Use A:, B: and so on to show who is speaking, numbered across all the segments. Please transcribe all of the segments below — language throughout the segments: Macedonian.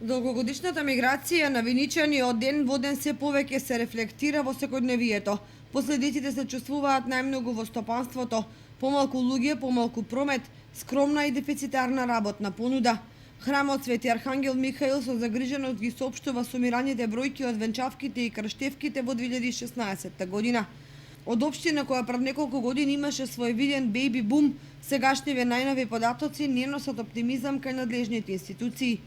A: Долгогодишната миграција на виничани од ден во ден се повеќе се рефлектира во секојдневието. Последиците се чувствуваат најмногу во стопанството, помалку луѓе, помалку промет, скромна и дефицитарна работна понуда. Храмот Свети Архангел Михаил со загриженост ги соопштува сумираните бројки од венчавките и крштевките во 2016 година. Од општина која пред неколку години имаше свој виден бејби бум, сегашниве најнови податоци не носат оптимизам кај надлежните институции.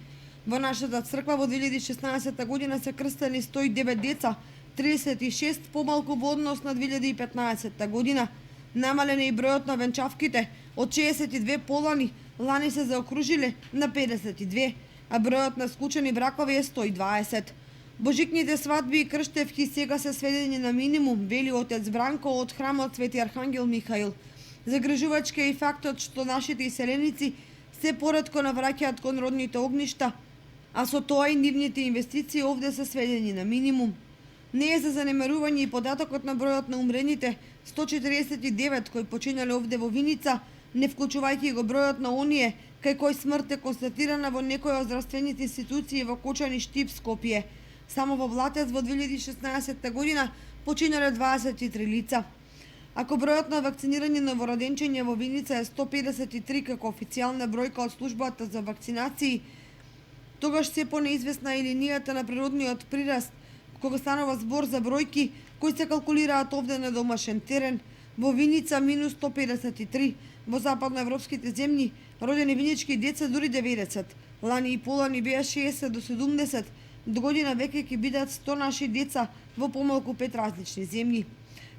A: Во нашата црква во 2016 година се крстени 109 деца, 36 помалку во однос на 2015 година. Намален е и бројот на венчавките, од 62 полани лани се заокружиле на 52, а бројот на склучени бракови е 120. Божикните свадби и крштевки сега се сведени на минимум, вели отец Бранко од храмот Свети Архангел Михаил. Загрижувачки е и фактот што нашите иселеници се поретко навраќаат кон родните огништа, а со тоа и нивните инвестиции овде се сведени на минимум. Не е за занемарување и податокот на бројот на умрените 149 кои починале овде во Виница, не вклучувајќи го бројот на оние кај кој смрт е констатирана во некоја од здравствените институции во Кочани, Штип, Скопје. Само во Блатец во 2016 година починале 23 лица. Ако бројот на вакцинирани новороденчиња во Виница е 153 како официјална бројка од службата за вакцинации, тогаш се понеизвестна и линијата на природниот прираст, кога станува збор за бројки кои се калкулираат овде на домашен терен. Во Виница минус 153, во западноевропските земји родени винички деца дури 90, лани и полани беа 60 до 70, до година веќе ќе бидат 100 наши деца во помалку 5 различни земји.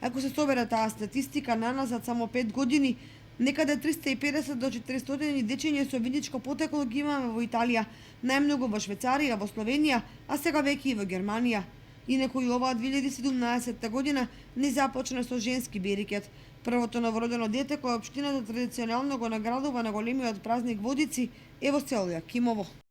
A: Ако се собере таа статистика наназад само 5 години, некаде 350 до 400 дечиња со виничко потекло ги имаме во Италија, најмногу во Швајцарија, во Словенија, а сега веќе и во Германија. Инаку и оваа 2017 година не започна со женски берикет. Првото новородено дете кое општината традиционално го наградува на големиот празник Водици е во село Јакимово.